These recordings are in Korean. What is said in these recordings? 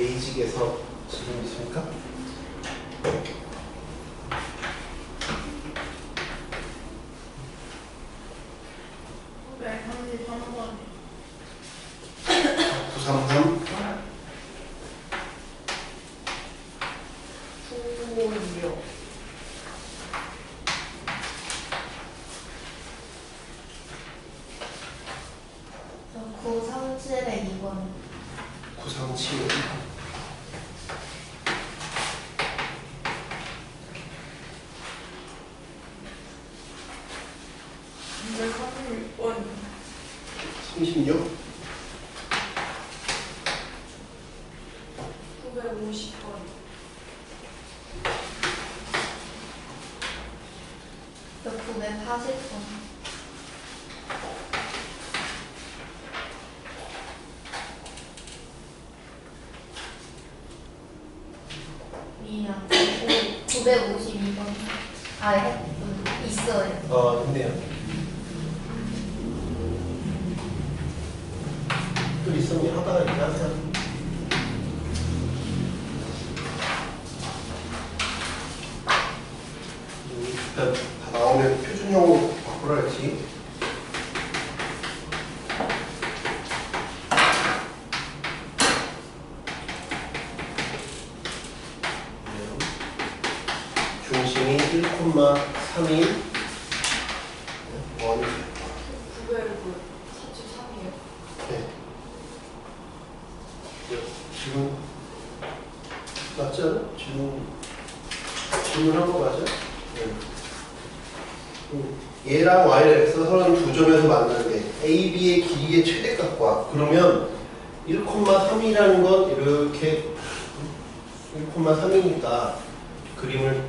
베이직에서 질문 있습니까? 네, 33번. 933 956. 937에 2번. 937 236번. 36 950번. 940번. 952번. 아, 있어요. 있네요. 또 있으면 하다가 얘기하세요. 일단 다 나오면 표준형으로 바꾸라야지. 중심이 1,31 원. 943이에요. 네. 지금 맞지 않아? 질문한 거 맞아요? 네. 얘랑 y를 x가 서로 두 점에서 만나는데 a, b의 길이의 최대값과 그러면 1,3이라는 건 이렇게 1,3이니까 그림을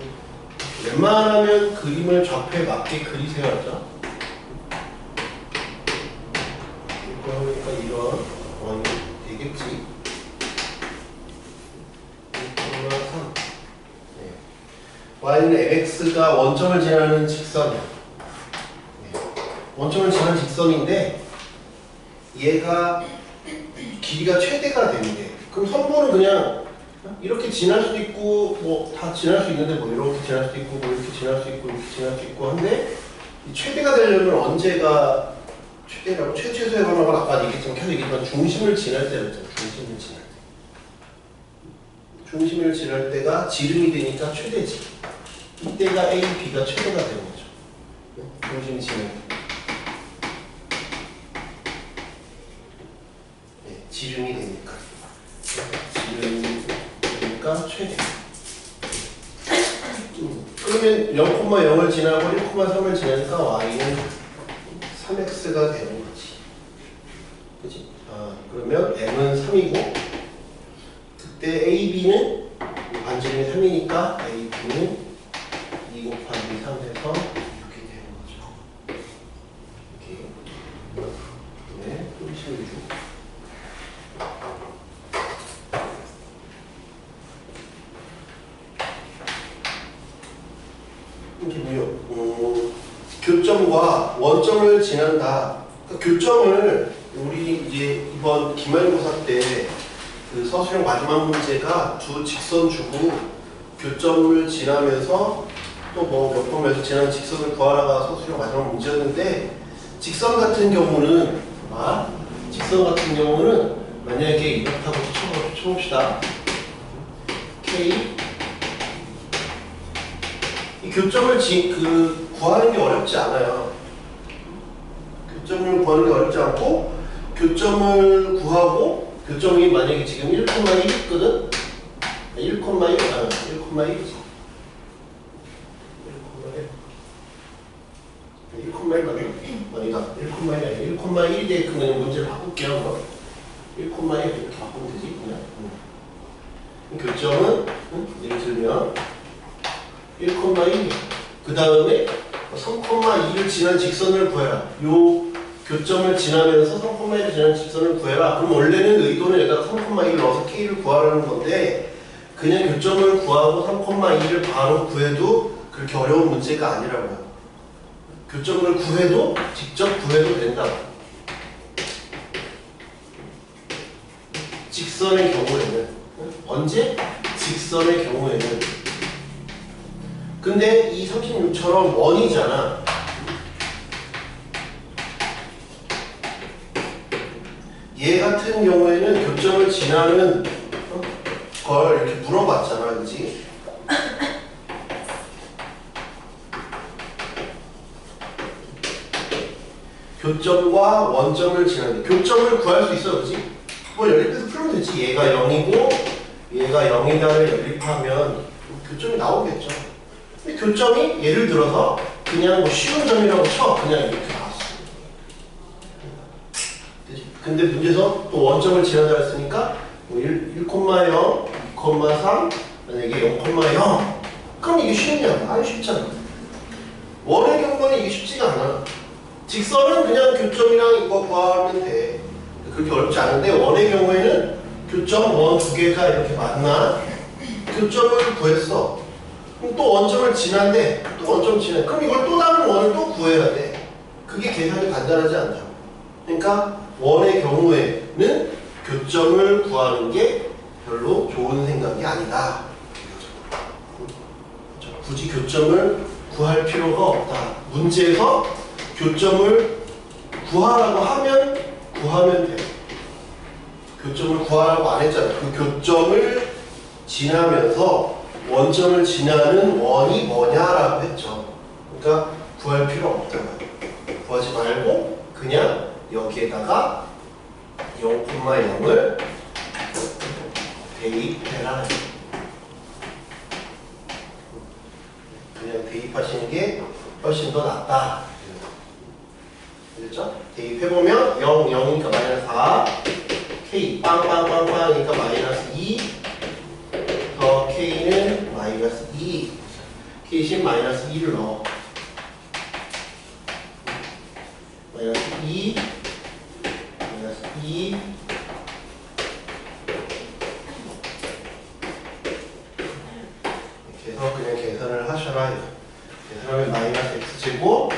웬만하면 그림을 좌표에 맞게 그리세요. 그러니까 이런 원이 되겠지. 1,3. 네. y는 mx가 원점을 지나는 직선이야. 네. 원점을 지나는 직선인데 얘가 길이가 최대가 되는데 그럼 선보는 그냥 이렇게 지날 수도 있고 뭐 다 지날 수 있는데 뭐 이렇게 지날 수도 있고 뭐 이렇게 지날 수 있고 이렇게 지날 수 있고 한데 이 최대가 되려면 언제가 최대라고 최소의 방법은 아까 얘기했지만 계속 얘기했지만 중심을 지날 때를 했잖아. 중심을 지날 때. 중심을 지날 때가 지름이 되니까 최대지. 이때가 A, B가 최대가 되는 거죠. 중심이 지날 때. 네, 지름이 되니까. 지름이 되니까 최대. 그러면 0,0을 지나고 1,3을 지나니까 y는 3x가 되는 거지. 그치? 그러면 m은 3이고 그때 ab는 반지름이 3이니까 ab는 2 곱하기 3 해서 이렇게 되는 거죠. 이렇게. 네, 또 16. 이게 뭐요? 교점과 원점을 지난다. 그러니까 교점을 우리 이제 이번 기말고사 때 그 서술형 마지막 문제가 두 직선 주고 교점을 지나면서 또 뭐 몇 번에서 지난 직선을 구하라가 서술형 마지막 문제였는데 직선 같은 경우는 만약에 이렇다고 쳐봅시다. K 이 교점을 구하는 게 어렵지 않아요. 교점을 구하는 게 어렵지 않고 교점을 구하고 교점이 만약에 지금 1,1 있거든? 1,1이지. 1,1 맞나? 아니다. 1,1이 아니라 1,1이 되게끔 그냥 문제를 바꿀게요. 그럼 1,1 이렇게 바꾸면 되지 그냥. 교점은 예를 들면 1,1 그 다음에 3,2를 지난 직선을 구해라. 요 교점을 지나면서 3,1을 지난 직선을 구해라. 그럼 원래는 의도는 여기다 3,2를 넣어서 K를 구하라는 건데 그냥 교점을 구하고 3,2를 바로 구해도 그렇게 어려운 문제가 아니라고요. 교점을 구해도 직접 구해도 된다. 직선의 경우에는 언제? 직선의 경우에는. 근데 이 36처럼 원이잖아. 얘 같은 경우에는 교점을 지나는 걸 이렇게 물어봤잖아, 그지? 교점과 원점을 지나는 교점을 구할 수 있어, 그지? 뭐 연립해서 풀면 되지. 얘가 0이고 얘가 0이 다음에 연립하면 교점이 나오겠죠. 근데 교점이 예를 들어서 그냥 뭐 쉬운 점이라고 쳐. 그냥 이렇게 나왔어. 그치? 근데 문제에서 또 원점을 지나다 했으니까 뭐 1,0, 2,3 만약에 0,0 그럼 이게 쉽냐? 아니 쉽잖아. 원의 경우는 이게 쉽지가 않아. 직선은 그냥 교점이랑 이거 구하면 돼. 그렇게 어렵지 않은데 원의 경우에는 교점 원 두 개가 이렇게 만나 교점을 구했어. 그럼 또 원점을 지난데 또 원점 지나. 그럼 이걸 또 다른 원을 또 구해야 돼. 그게 계산이 간단하지 않다. 그러니까 원의 경우에는 교점을 구하는 게 별로 좋은 생각이 아니다. 굳이 교점을 구할 필요가 없다. 문제에서 교점을 구하라고 구하면 돼. 교점을 구하라고 안 했잖아. 그 교점을 지나면서 원점을 지나는 원이 뭐냐라고 했죠. 그러니까 구할 필요 없다. 구하지 말고 그냥 여기에다가 0,0을 대입해라. 그냥 대입하시는 게 훨씬 더 낫다. 됐죠? 대입해보면 0, 0이니까 마이너스 4 K 빵빵빵빵이니까 마이너스 2 더 K는 마이너스 2 K신 마이너스 2를 넣어. 마이너스 2 마이너스 2 이렇게 해서 그냥 계산을 하셔라. 계산하면 마이너스 X제곱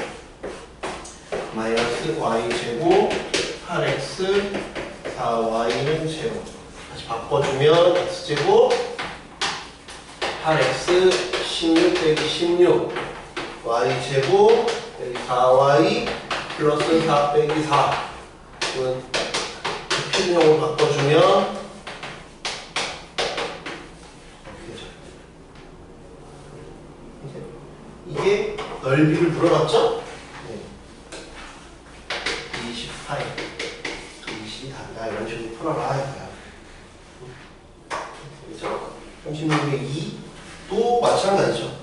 마이너스 Y제곱 8X 4Y는 제곱. 다시 바꿔주면 X제곱 8X 16 빼기 16 Y제곱 빼기 4Y 플러스 4 빼기 4 이건 필용으로 바꿔주면 이게 넓이를 물어봤죠? 28 20이 단다 이런 식으로 풀어라 이거야. 그렇죠? 36의 2도 마찬가지죠.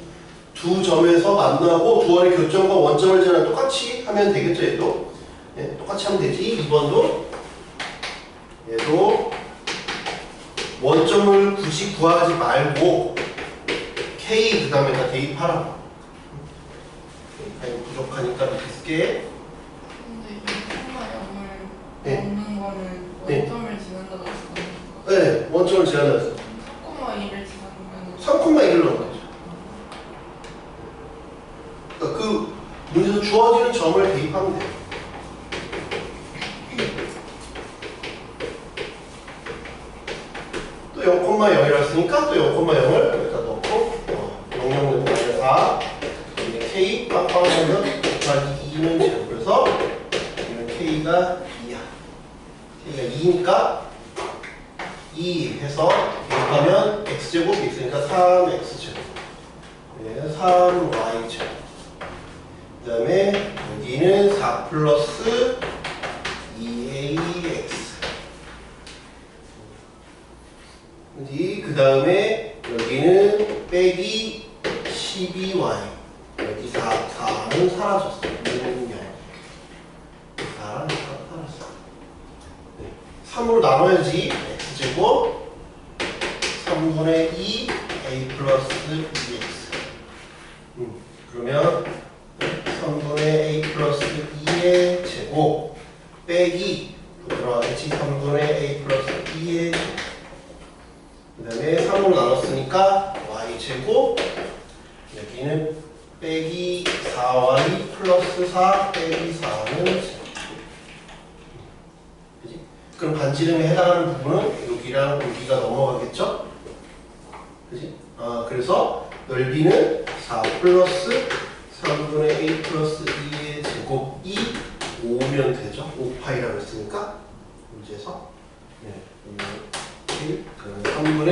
두 점에서 만나고 두 원의 교점과 원점을 지나 똑같이 하면 되겠죠. 얘도 네, 똑같이 하면 되지. 2번도 얘도 원점을 굳이 구하지 말고 K 그 다음에다 대입하라고. 부족하니까 이렇게 쓸게. 근데 0,0을 넣는 거는 원점을 지난다고 했었는데 네, 원점을 지나면서 3,1을 지나면 3,1을 넣으면 되죠. 그러니까 그 문제에서 주어지는 점을 대입하면 돼요. 또 0,0이라 했으니까 또 0,0을 여기다 넣고 0,0 4 K 빵빵 하면 곱하기 2는 제곱. 그래서 여기는 K가 2야. K가 2니까 2 해서 대입하면 X제곱이 있으니까 3X제곱. 네, 3Y제곱. 그 다음에 여기는 4 플러스 2AX. 그 다음에 여기는 빼기 12Y. 여기 4는 사라졌어. 6은 0. 4는 사라졌어. 네. 3으로 나눠야지. X제곱 3분의 2 A 플러스 2X. 그러면 3분의 A 플러스 2의 제곱 빼기 들어가겠지. 3분의 A 플러스 2의 제곱. 그 다음에 3으로 나눴으니까 Y제곱 여기는 빼기 4y 플러스 4 빼기 4는 그지? 그럼 반지름에 해당하는 부분은 여기랑 여기가 넘어가겠죠? 그래서 넓이는 4 플러스 3분의 a 플러스 2의 제곱이 5면 되죠. 5파이라고 했으니까 문제에서 1 그러면 3분의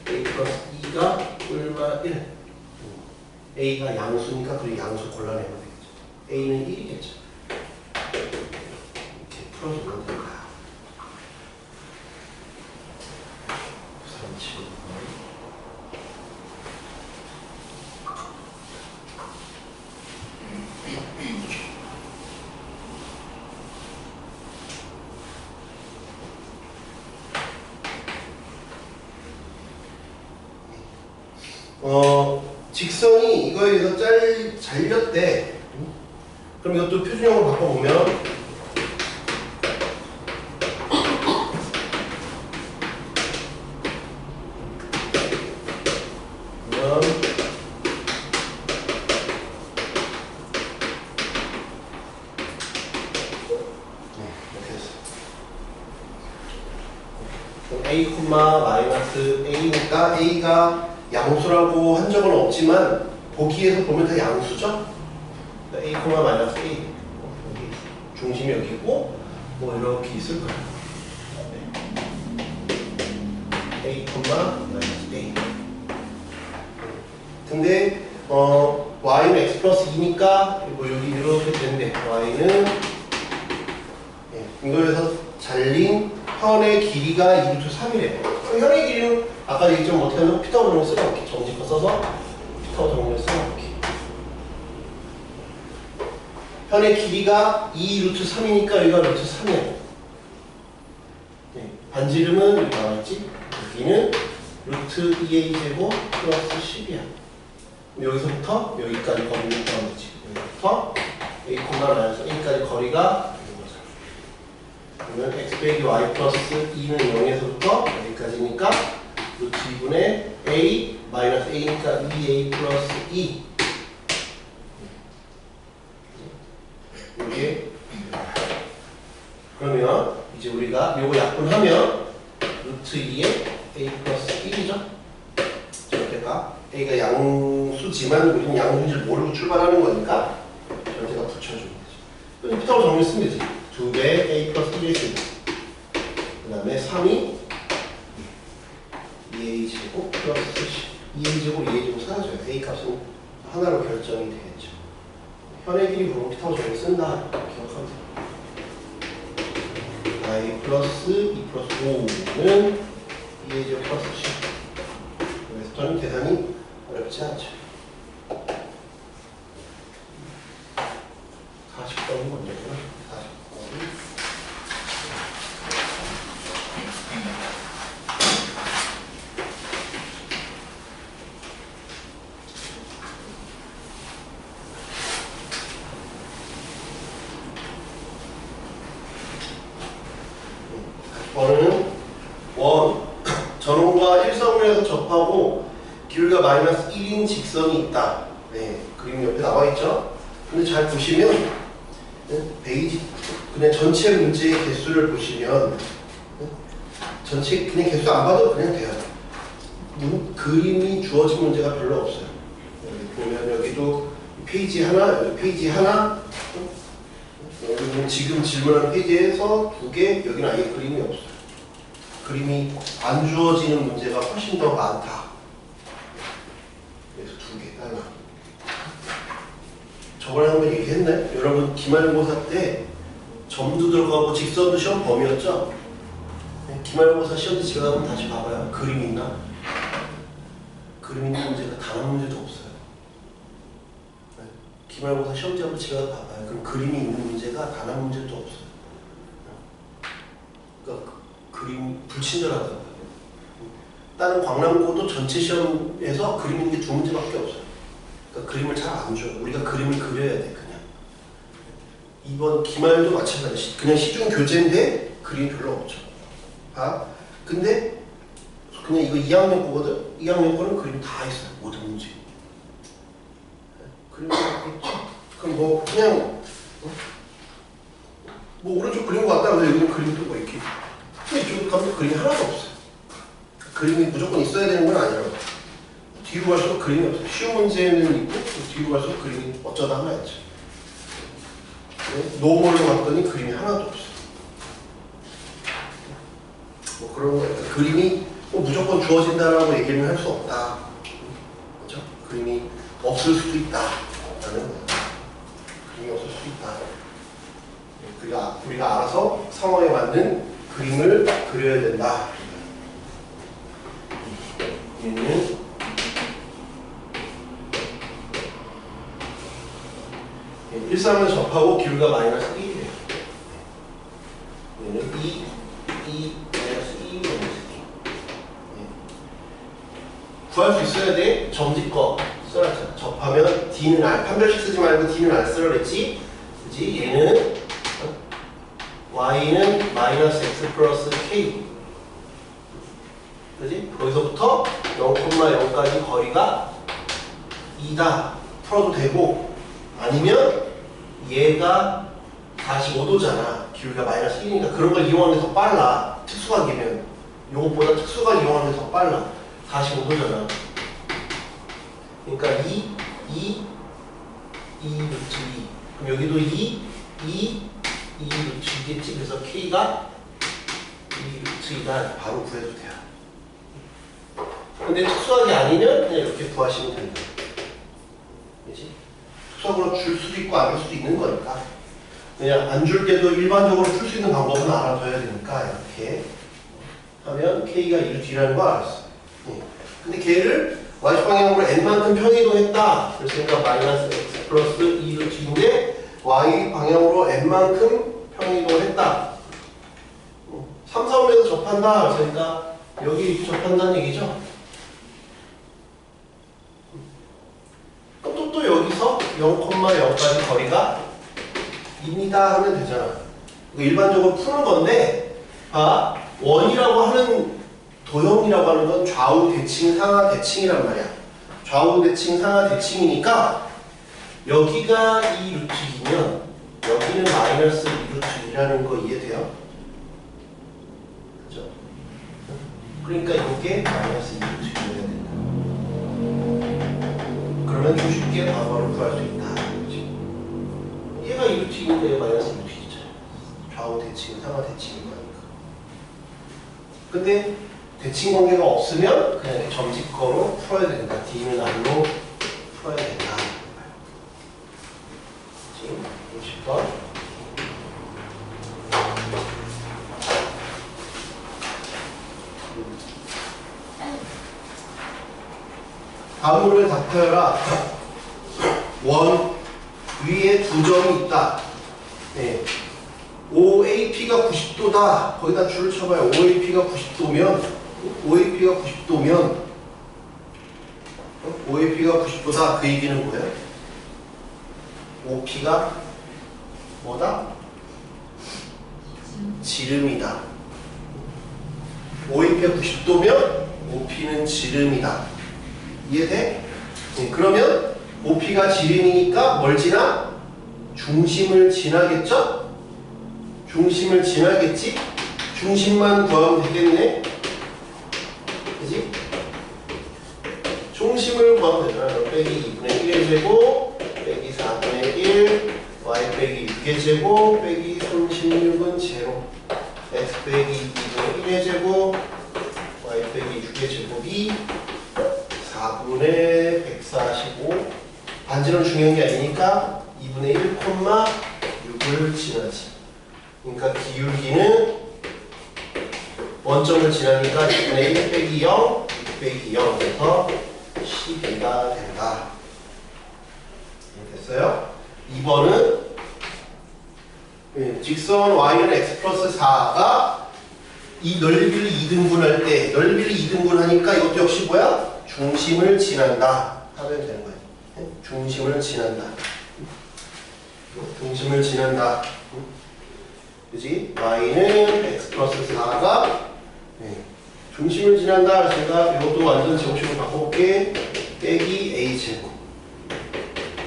a 플러스 2가 얼마 1 a가 양수니까 그리고 양수 골라내면 되겠죠. a는 1이겠죠. 이렇게 풀어주면 될까요? 직선이 이거에 의해서 잘렸대. 그럼 이것도 표준형으로 바꿔보면 a, 마이너스 a니까 a가 양수라고 한 적은 없지만 보기에서 보면 다 양수죠? a, 마이너스 a 여기 중심이 여기고 뭐 이렇게 있을 거예요. a, 마이너스 a 근데 y는 x 플러스 2니까 뭐 여기 이렇게 되는데 y는 이거에서 잘린 현의 길이가 2루트 3이래요. 현의 길이는 아까 얘기했지만 어떻게 하면 피타고 정리 써놓기. 정직거 써서 피타고 정리를 써놓기. 현의 길이가 2루트 3이니까 여기가 루트 3이에요. 반지름은 여기 나와있지? 여기는 루트 2a 제곱 플러스 10이야. 여기서부터 여기까지 거리는 나오지. 여기부터 a, 마이너스 a까지 거리가 그러면 x 빼기 y 플러스 2는 0에서부터 여기까지니까 루트 2분의 a 마이너스 a니까 2a 플러스 2 이게 그러면 이제 우리가 요거 약분하면 루트 2에 a 플러스 1이죠. 절대가 a가 양수지만 우리는 양수인지 모르고 출발하는 거니까 절대가 붙여주는 거죠. 피타고 정리 쓰면 되지. 2배 a 플러스 1의 제곱 그 다음에 3이 2a 제곱 플러스 10 2a 제곱 2a 제곱 사라져요. a 값은 하나로 결정이 되겠죠. 현의 길이 부분 피타고 정리 쓴다 기억하면 돼요. i 플러스 2 플러스 5는 2a 제곱 플러스 10 그래서 저는 계산이 어렵지 않죠. 40번은 먼저구나. 전원과 일성면에서 접하고 기울기가 마이너스 1인 직선이 있다. 그림 옆에 나와 있죠. 근데 잘 보시면 베이지 그냥 전체 문제의 개수를 보시면 전체 그냥 개수 안 봐도 그냥 돼요. 그림이 주어진 문제가 별로 없어요. 여기 보면 여기도 페이지 하나, 여기 페이지 하나, 여기는 지금 질문하는 페이지에서 2개, 여기는 아예 그림이 없어요. 그림이 안 주어지는 문제가 훨씬 더 많다. 그래서 2개 하나. 저번에 한번 얘기했나요? 여러분 기말고사 때 점도 들어가고 직선도 시험 범위였죠? 기말고사 시험지 집에 가면 다시 봐봐요. 그림 있나? 그림 있는 문제가 단 한 문제도 없어요. 기말고사 시험지 한번 집에 가서 봐봐요. 그럼 그림이 있는 문제가 단 한 문제도 없어요. 그러니까 그림 불친절하더라고요. 다른 광남고도 전체 시험에서 그림 있는 게 2문제밖에 없어요. 그러니까 그림을 잘 안 줘. 우리가 그림을 그려야 돼 그냥. 이번 기말도 마찬가지. 그냥 시중 교재인데 그림이 별로 없죠. 근데 그냥 이거 2학년 거거든. 2학년 거는 그림 다 있어요. 모든 문제. 그림 다 있죠. 그럼 뭐 그냥 뭐 오른쪽 그린 거 같다. 근데 여기는 그림도 뭐 이렇게. 근데 이쪽으로 가면 그림이 하나도 없어요. 그림이 무조건 있어야 되는 건 아니라고. 뒤로 갈수록 그림이 없어요. 쉬운 문제는 있고 또 뒤로 갈수록 그림이 어쩌다 하나 있죠. 네? 노멀로 갔더니 그림이 하나도 없어. 뭐 그런 거 그림이 무조건 주어진다라고 얘기는 할 수 없다. 그렇죠? 그림이 없을 수도 있다라는 거예요. 그림이 없을 수도 있다. 우리가 알아서 상황에 맞는 그림을 그려야 된다. 얘는 일산을 접하고 기울기가 마이너스 1이에요. 얘는 2, 마이너스 2, 마이너스 2. 구할 수 있어야 돼. 점집거 써놨잖아. 접하면 D는 R. 판별식 쓰지 말고 D는 R 쓰라 그랬지? 그치? 얘는 Y는 마이너스 X 플러스 K. 그지? 거기서부터 0,0까지 거리가 2다. 풀어도 되고, 아니면 얘가 45도잖아. 기울기가 마이너스 1이니까 그런 걸 이용하는 게 더 빨라. 특수각이면. 요것보다 특수각 이용하는 게 더 빨라. 45도잖아. 그러니까 2 루트 2. 그럼 여기도 2 루트 2겠지. 그래서 K가 2 루트 2다. 바로 구해도 돼요. 근데 특수각이 아니면 그냥 이렇게 구하시면 됩니다. 그치? 특수각으로 줄 수도 있고 안 줄 수도 있는 거니까. 그냥 안 줄 때도 일반적으로 풀 수 있는 방법은 알아둬야 되니까 이렇게 하면 K가 2루트 2라는 거 알았어. 근데 걔를 Y방향으로 N만큼 평이동했다. 그래서 마이너스 X 플러스 2루트 2인데 Y방향으로 N만큼 평이동했다. 3, 4분에서 접한다. 그러니까 여기 이렇게 접한다는 얘기죠. 또 여기서 0,0까지 거리가 2입니다 하면 되잖아. 일반적으로 푸는 건데, 원이라고 하는 도형이라고 하는 건 좌우 대칭, 상하 대칭이란 말이야. 좌우 대칭, 상하 대칭이니까 여기가 2 루트 2면 여기는 마이너스 2 루트 2라는 거 이해돼요? 그죠? 그러니까 이게 마이너스 2 루트 2여야 된다. 그러면 좀 쉽게 바로바로 구할 수 있다. 그렇지? 얘가 2 루트 2인데 마이너스 2 루트 2잖아요. 좌우 대칭, 상하 대칭인 거니까. 근데 대칭 관계가 없으면 그냥 점집거로 풀어야 된다. D는 R로 풀어야 된다. 지금 50번. 다음으로 답하여라. 원 위에 두 점이 있다. 네. OAP가 90도다. 거기다 줄을 쳐봐요. OAP가 90도면 OAP가 90도다. 그 얘기는 뭐예요? OP가 뭐다? 지름이다. OAP가 90도면 OP는 지름이다. 이해돼? 네, 그러면 OP가 지름이니까 뭘 지나? 중심을 지나겠죠? 중심을 지나겠지? 중심만 구하면 되겠네? 그지? 중심을 구하면 되잖아. 빼기 2분의 1의 제곱, 빼기 4분의 1, y 빼기 6의 제곱, 빼기 36은 제로. x 빼기 2분의 1의 제곱, y 빼기 6의 제곱이 4분의 145. 반지름 중요한 게 아니니까 2분의 1,6을 지나지. 그러니까 기울기는 원점을 지나니까 2분의 1 빼기 0, 6 빼기 0 그래서 12가 된다. 됐어요? 2번은 직선 y는 x 플러스 4가 이 넓이를 2등분할 때 넓이를 2등분하니까 이것도 역시 뭐야? 중심을 지난다 하면 되는 거예요. 중심을 지난다. 중심을 지난다. 그지? y는 x 플러스 4가 중심을 지난다. 제가 이것도 완전 제곱식으로 바꿔볼게. 빼기 a 제곱.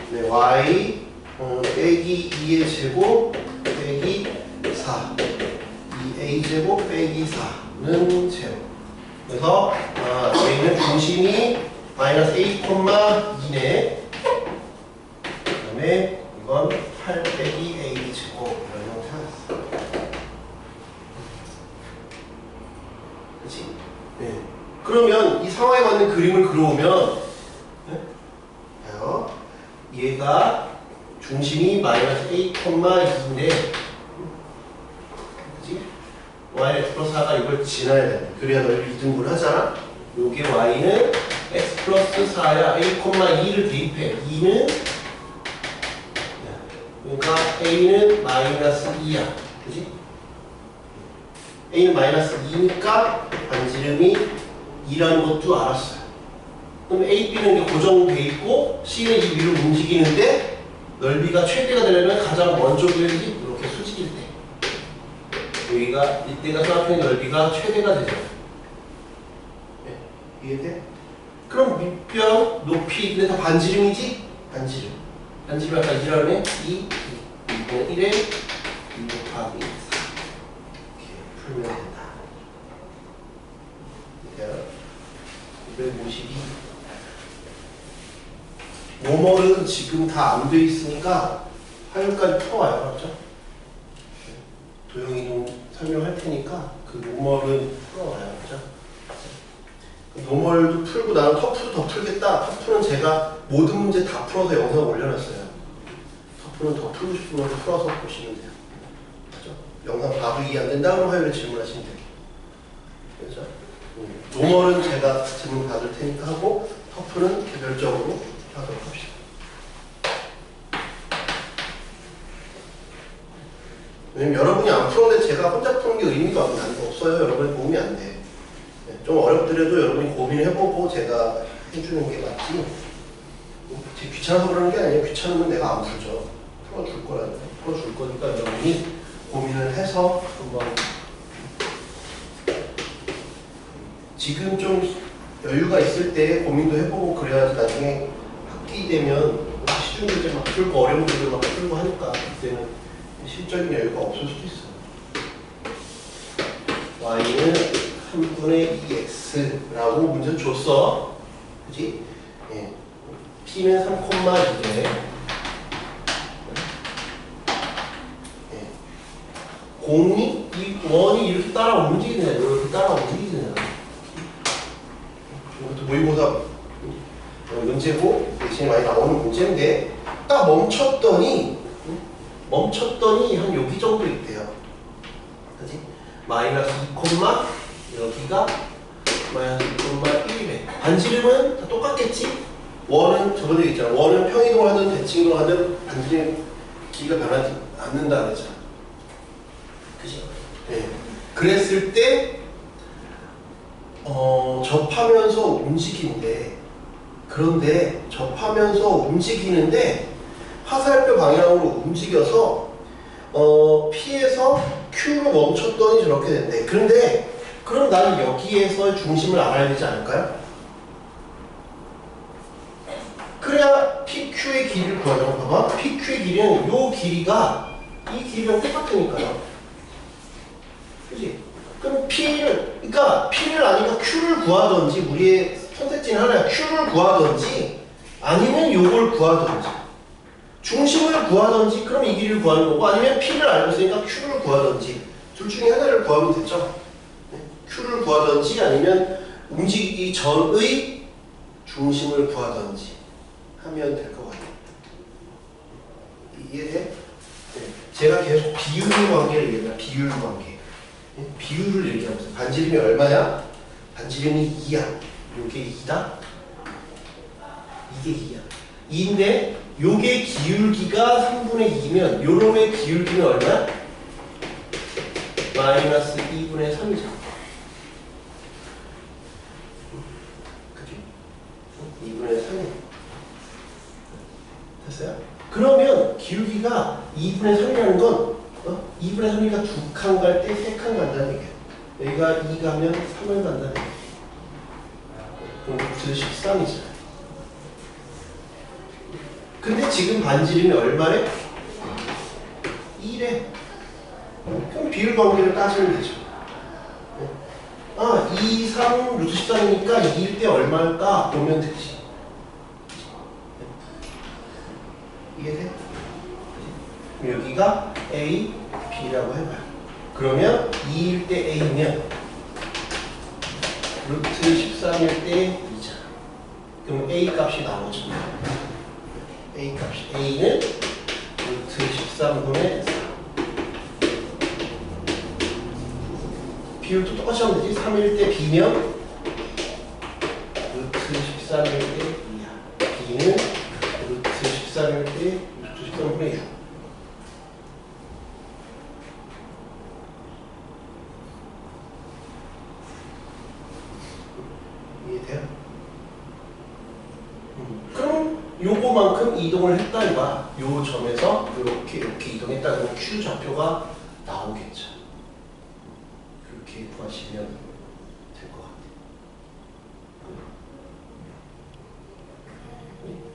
네, y 빼기 2의 제곱 빼기 4. 2a 제곱 빼기 4는 제로. 그래서 얘는 중심이 마이너스 a, 2네. 그 다음에 이건 8 빼기 a 제곱 이런 형태가 있어. 그치? 네. 그러면 이 상황에 맞는 그림을 그려오면 네? 봐요. 얘가 중심이 마이너스 a, 2인데 그치? y x 플러스 4가 이걸 지나야 돼. 그래야 넓이 이등분을 하잖아. 요게 y는 x 플러스 4야. a, 2를 대입해. 2는 그러니까 a는 마이너스 2야. 그지? a는 마이너스 2니까 반지름이 2라는 것도 알았어요. 그럼 a, b는 이게 고정돼 있고 c는 이 위로 움직이는데 넓이가 최대가 되려면 가장 먼저 그려야지. 이렇게 수직일 때 여기가 이때가 쌍평의 넓이가 최대가 되죠. 네, 이해돼? 그럼 밑변 높이 근데 다 반지름이지? 반지름. 반지름 아까 2라고 하면 2, 2분의 1에 2 곱하기 4 이렇게 풀면 된다. 이제 252 모멀은 지금 다 안 돼 있으니까 화요일까지 풀어와요. 그렇죠? 도영이도 설명할 테니까 그 모멀은 풀어와요. 그렇죠? 노멀도 풀고 나는 터프도 더 풀겠다. 터프는 제가 모든 문제 다 풀어서 영상 올려놨어요. 터프는 더 풀고 싶으면 풀어서 보시면 돼요. 그렇죠? 영상 봐도 이해 안 된다 그러면 화요일에 질문하시면 돼요. 그렇죠? 노멀은 제가 질문 받을 테니까 하고 터프는 개별적으로 하도록 합시다. 왜냐면 여러분이 안 풀었는데 제가 혼자 푸는 게 의미가 없어요. 여러분의 도움이 안 돼. 좀 어렵더라도 여러분이 고민해보고 제가 해주는 게 맞지. 제 귀찮아서 그러는 게 아니에요. 귀찮으면 내가 안 풀죠. 풀어줄 거라니까. 풀어줄 거니까 여러분이 고민을 해서 한번 지금 좀 여유가 있을 때 고민도 해보고 그래야지 나중에 학기 되면 시중 문제 막 풀고 어려운 문제들 막 풀고 하니까 그때는 실적인 여유가 없을 수도 있어요. y는 3분의 2x라고 문제 줬어. 그지? 예. p는 3,2에 예. 공이 이 원이 이렇게 따라 움직이잖아. 이렇게 따라 움직이잖아. 이것도 모의고사 문제고 대신에 많이 나오는 문제인데 딱 멈췄더니 한 여기 정도 있대요. 그지? 마이너스 2, 여기가 마이너스 2,1배. 반지름은 다 똑같겠지? 원은 저번에 얘기했잖아. 원은 평이동을 하든 대칭이동을 하든 반지름 길이가 변하지 않는다 그랬잖아. 그지? 네. 그랬을 때 접하면서 움직이는데 그런데 접하면서 움직이는데 화살표 방향으로 움직여서 P에서 Q로 멈췄더니 저렇게 된대. 그런데 그럼 나는 여기에서 중심을 알아야 되지 않을까요? 그래야 PQ의 길이를 구하자고. 봐봐. PQ의 길이는 요 길이가 이 길이랑 똑같으니까요. 그치? 그럼 그러니까 P를 아니까 Q를 구하든지 우리의 선택지는 하나야. Q를 구하든지 아니면 요걸 구하든지 중심을 구하든지 그럼 이 길이를 구하는 거고 아니면 P를 알고 있으니까 Q를 구하든지 둘 중에 하나를 구하면 되죠. Q를 구하든지 아니면 움직이기 전의 중심을 구하든지 하면 될 것 같아요. 이해돼? 네. 제가 계속 비율 관계를 얘기해요. 비율 관계. 네? 비율을 얘기하고 있어요. 반지름이 얼마야? 반지름이 2야. 요게 2다? 이게 2야. 2인데 요게 기울기가 3분의 2면 요놈의 기울기는 얼마야? 마이너스 2분의 3이죠. 그치? 2분의 3이야. 됐어요? 그러면 기울기가 2분의 3이라는 건 2분의 3이니까 2칸 갈 때 3칸 간다는 얘기야. 여기가 2 가면 3을 간다는 얘기야. 그럼 루트 13이잖아. 근데 지금 반지름이 얼마래? 2래. 그럼 비율 관계를 따지면 되죠. 아, 2, 3, 루트 13이니까 2일 때 얼마일까 보면 되지. 이해돼? 그럼 여기가 A, B라고 해봐요. 그러면 2일 때 A면 루트 13일 때 2잖아. 그럼 A 값이 나오죠. A 값이 A는 루트 13분의 4. 비율도 똑같이 하면 되지. 3일 때 B면 루트 13일 때 2야. B는 루트 13일 때 루트 13분의 6. 이해돼요? 그럼 요거만큼 이동을 했다 이거야. 요 점에서 이렇게 이동했다. 그러면 Q 좌표가 나오겠죠. 그렇게 구하시면 될 것 같아요.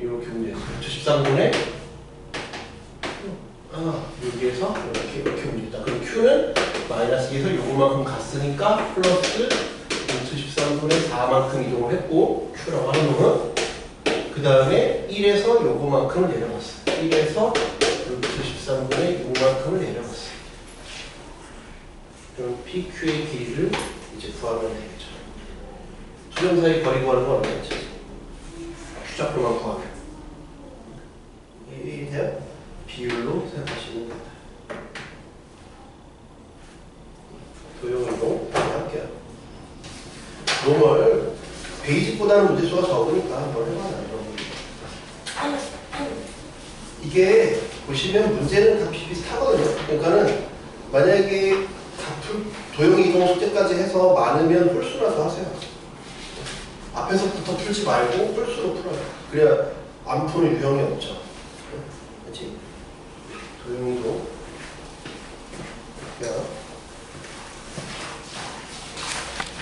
이렇게 움직였어요. 13분의 여기에서 이렇게 움직였다. 그럼 Q는 마이너스 2에서 요거만큼 갔으니까 플러스 루트 13분의 4만큼 이동을 했고 Q라고 하는 놈은 그 다음에 1에서 요거만큼을 내려갔어. 1에서 루트 13분의 6만큼을 내려갔어. 그럼 PQ의 길이를 이제 구하면 되겠죠. 두 점 사이 거리 구하는 건 얼마였죠? Q좌표만 구하면. 이해돼요? 비율로 생각하시면 됩니다. 도형으로 할게요. 노멀 베이직보다는 문제수가 적으니까 한번 해봐요. 이게 보시면 문제는 다 비슷하거든요. 그러니까는 만약에 도형 이동 숙제까지 해서 많으면 홀수라서 하세요. 앞에서부터 풀지 말고 홀수로 풀어요. 그래야 안 푸는 유형이 없죠. 그렇지? 도형 이동